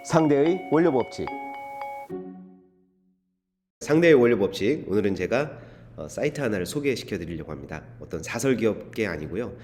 상대의 원료 법칙. 상대의 원료 법칙. 오늘은 제가 사이트 하나를 소개시켜 드리려고 합니다. 어떤 사설기업계 아니고요.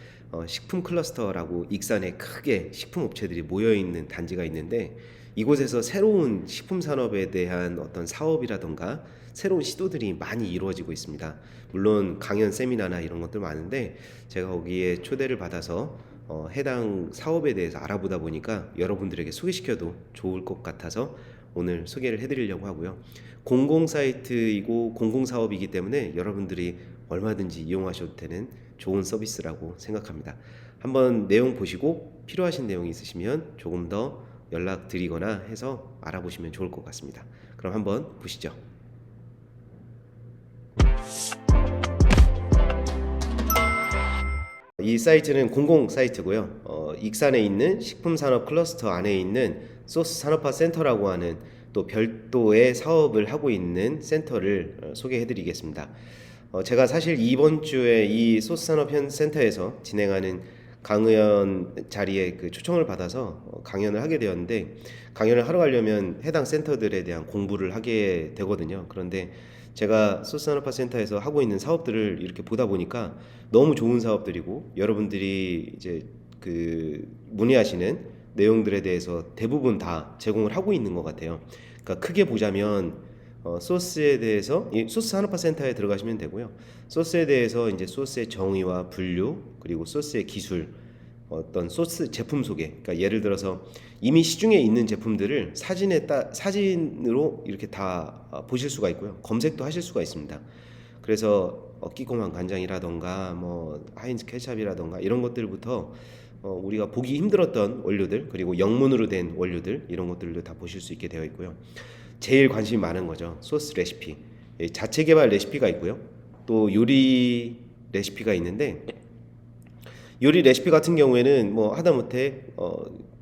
식품 클러스터라고 익산에 크게 식품 업체들이 모여 있는 단지가 있는데, 이곳에서 새로운 식품 산업에 대한 어떤 사업이라던가 새로운 시도들이 많이 이루어지고 있습니다. 물론 강연 세미나나 이런 것들 많은데, 제가 거기에 초대를 받아서 해당 사업에 대해서 알아보다 보니까 여러분들에게 소개시켜도 좋을 것 같아서 오늘 소개를 해드리려고 하고요. 공공 사이트이고 공공 사업이기 때문에 여러분들이 얼마든지 이용하셔도 되는 좋은 서비스라고 생각합니다. 한번 내용 보시고 필요하신 내용이 있으시면 조금 더 연락드리거나 해서 알아보시면 좋을 것 같습니다. 그럼 한번 보시죠. 이 사이트는 공공 사이트고요. 익산에 있는 식품산업 클러스터 안에 있는 소스 산업화 센터라고 하는 또 별도의 사업을 하고 있는 센터를 소개해드리겠습니다. 제가 사실 이번 주에 이 소스 산업 센터에서 진행하는 강의원 자리에 그 초청을 받아서 강연을 하게 되었는데, 강연을 하러 가려면 해당 센터들에 대한 공부를 하게 되거든요. 그런데 제가 소스산업화 센터에서 하고 있는 사업들을 이렇게 보다 보니까 너무 좋은 사업들이고, 여러분들이 이제 그 문의하시는 내용들에 대해서 대부분 다 제공을 하고 있는 것 같아요. 그러니까 크게 보자면 소스에 대해서 이 소스 산업화 센터에 들어가시면 되고요. 소스에 대해서 이제 소스의 정의와 분류, 그리고 소스의 기술, 어떤 소스 제품 소개. 그러니까 예를 들어서 이미 시중에 있는 제품들을 사진으로 이렇게 다 보실 수가 있고요. 검색도 하실 수가 있습니다. 그래서 끼꼬만 간장이라던가 뭐 하인즈 케찹이라던가 이런 것들부터 우리가 보기 힘들었던 원료들, 그리고 영문으로 된 원료들, 이런 것들도 다 보실 수 있게 되어 있고요. 제일 관심이 많은 거죠. 소스 레시피. 자체 개발 레시피가 있고요. 또 요리 레시피가 있는데, 요리 레시피 같은 경우에는 뭐 하다못해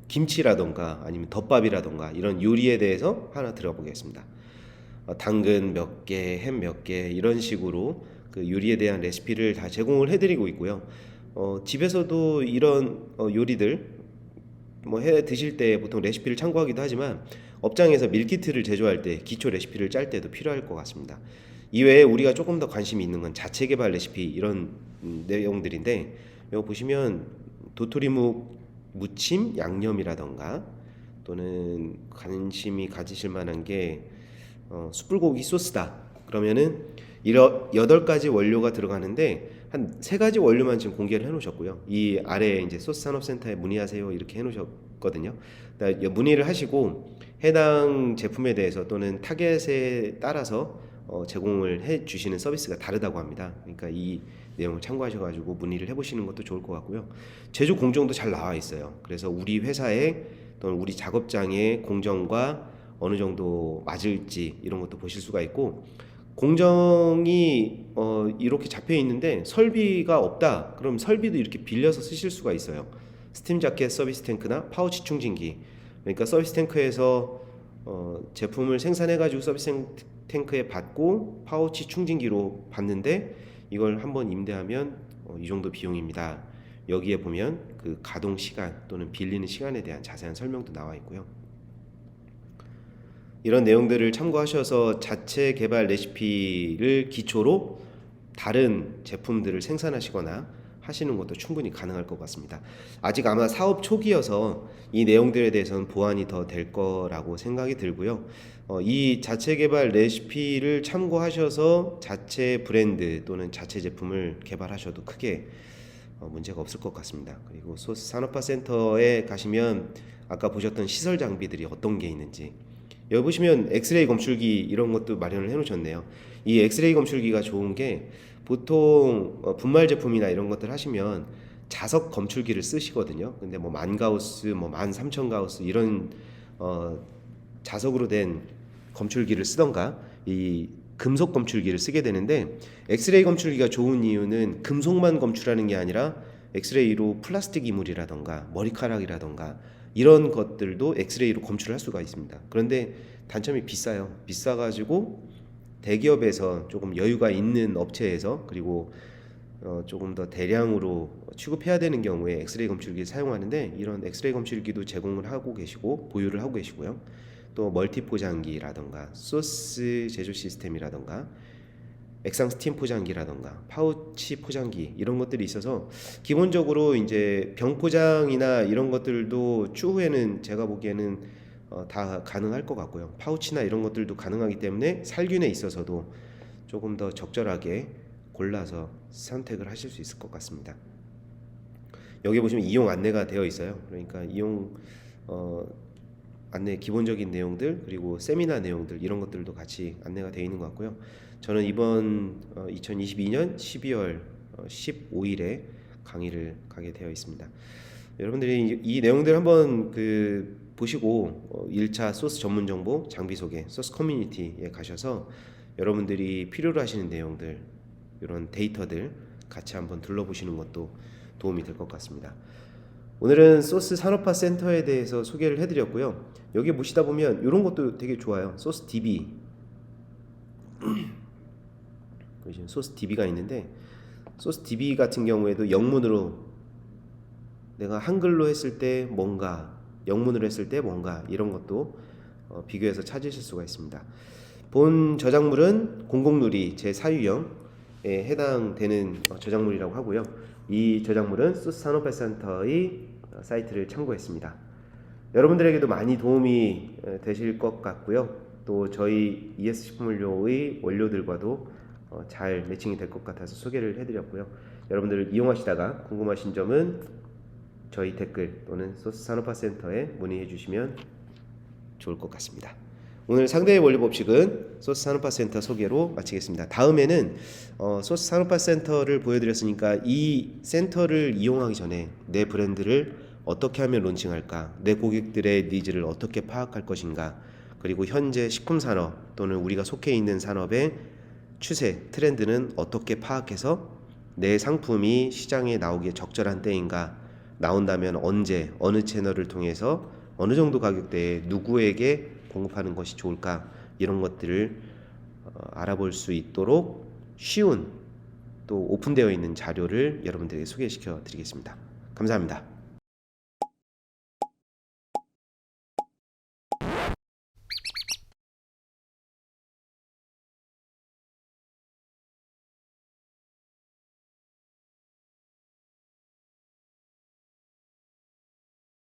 김치라던가 아니면 덮밥이라던가 이런 요리에 대해서 하나 들어보겠습니다. 당근 몇 개, 햄 몇 개, 이런 식으로 그 요리에 대한 레시피를 다 제공을 해드리고 있고요. 집에서도 이런 요리들 뭐 해 드실 때 보통 레시피를 참고하기도 하지만, 업장에서 밀키트를 제조할 때 기초 레시피를 짤 때도 필요할 것 같습니다. 이외에 우리가 조금 더 관심이 있는 건 자체 개발 레시피, 이런 내용들인데, 이거 보시면 도토리묵 무침 양념이라던가, 또는 관심이 가지실 만한 게 숯불고기 소스다 그러면은 이런 8가지 원료가 들어가는데 한 3가지 원료만 지금 공개를 해놓으셨고요. 이 아래에 이제 소스 산업센터에 문의하세요 이렇게 해놓으셨거든요. 그러니까 문의를 하시고 해당 제품에 대해서 또는 타겟에 따라서 제공을 해 주시는 서비스가 다르다고 합니다. 그러니까 이 내용을 참고하셔가지고 문의를 해보시는 것도 좋을 것 같고요. 제조 공정도 잘 나와 있어요. 그래서 우리 회사의 또는 우리 작업장의 공정과 어느 정도 맞을지 이런 것도 보실 수가 있고, 공정이 이렇게 잡혀 있는데 설비가 없다 그럼 설비도 이렇게 빌려서 쓰실 수가 있어요. 스팀 자켓 서비스 탱크나 파우치 충진기. 그러니까 서비스 탱크에서 제품을 생산해 가지고 서비스 탱크에 받고 파우치 충진기로 받는데, 이걸 한번 임대하면 이 정도 비용입니다. 여기에 보면 그 가동 시간 또는 빌리는 시간에 대한 자세한 설명도 나와 있고요. 이런 내용들을 참고하셔서 자체 개발 레시피를 기초로 다른 제품들을 생산하시거나 하시는 것도 충분히 가능할 것 같습니다. 아직 아마 사업 초기여서 이 내용들에 대해서는 보완이 더 될 거라고 생각이 들고요. 이 자체 개발 레시피를 참고하셔서 자체 브랜드 또는 자체 제품을 개발하셔도 크게 문제가 없을 것 같습니다. 그리고 소스 산업화 센터에 가시면 아까 보셨던 시설 장비들이 어떤 게 있는지, 여기 보시면 엑스레이 검출기 이런 것도 마련을 해놓으셨네요. 이 엑스레이 검출기가 좋은 게, 보통 분말 제품이나 이런 것들 하시면 자석 검출기를 쓰시거든요. 근데 뭐 10,000가우스, 뭐 13,000가우스 이런 자석으로 된 검출기를 쓰던가 이 금속 검출기를 쓰게 되는데, 엑스레이 검출기가 좋은 이유는 금속만 검출하는 게 아니라 엑스레이로 플라스틱 이물이라던가 머리카락이라던가 이런 것들도 엑스레이로 검출할 수가 있습니다. 그런데 단점이 비싸요. 비싸가지고 대기업에서 조금 여유가 있는 업체에서, 그리고 조금 더 대량으로 취급해야 되는 경우에 엑스레이 검출기를 사용하는데 이런 엑스레이 검출기도 제공을 하고 계시고 보유를 하고 계시고요. 또 멀티 포장기라던가 소스 제조 시스템이라던가 액상 스팀 포장기라던가 파우치 포장기 이런 것들이 있어서 기본적으로 이제 병 포장이나 이런 것들도 추후에는 제가 보기에는 다 가능할 것 같고요. 파우치나 이런 것들도 가능하기 때문에 살균에 있어서도 조금 더 적절하게 골라서 선택을 하실 수 있을 것 같습니다. 여기 보시면 이용 안내가 되어 있어요. 그러니까 이용 안내 기본적인 내용들 그리고 세미나 내용들 이런 것들도 같이 안내가 되어 있는 것 같고요. 저는 이번 2022년 12월 15일에 강의를 가게 되어 있습니다. 여러분들이 이 내용들 한번 보시고 1차 소스 전문 정보 장비 소개 소스 커뮤니티에 가셔서 여러분들이 필요로 하시는 내용들 이런 데이터들 같이 한번 둘러보시는 것도 도움이 될 것 같습니다. 오늘은 소스 산업화 센터에 대해서 소개를 해드렸고요. 여기 보시다 보면 이런 것도 되게 좋아요. 소스 DB 소스 DB가 있는데 소스 DB 같은 경우에도 영문으로 내가 한글로 했을 때 뭔가 영문으로 했을 때 뭔가 이런 것도 비교해서 찾으실 수가 있습니다. 본 저작물은 공공누리 제4유형에 해당되는 저작물이라고 하고요. 이 저작물은 소스 산업화 센터의 사이트를 참고했습니다. 여러분들에게도 많이 도움이 되실 것 같고요. 또 저희 ES식품원료의 원료들과도 잘 매칭이 될 것 같아서 소개를 해드렸고요. 여러분들 이용하시다가 궁금하신 점은 저희 댓글 또는 소스 산업화 센터에 문의해 주시면 좋을 것 같습니다. 오늘 상대의 원료 법칙은 소스 산업화 센터 소개로 마치겠습니다. 다음에는 소스 산업화 센터를 보여드렸으니까 이 센터를 이용하기 전에 내 브랜드를 어떻게 하면 론칭할까, 내 고객들의 니즈를 어떻게 파악할 것인가, 그리고 현재 식품 산업 또는 우리가 속해 있는 산업의 추세, 트렌드는 어떻게 파악해서 내 상품이 시장에 나오기에 적절한 때인가, 나온다면 언제, 어느 채널을 통해서 어느 정도 가격대에 누구에게 공급하는 것이 좋을까, 이런 것들을 알아볼 수 있도록 쉬운 또 오픈되어 있는 자료를 여러분들에게 소개시켜 드리겠습니다. 감사합니다.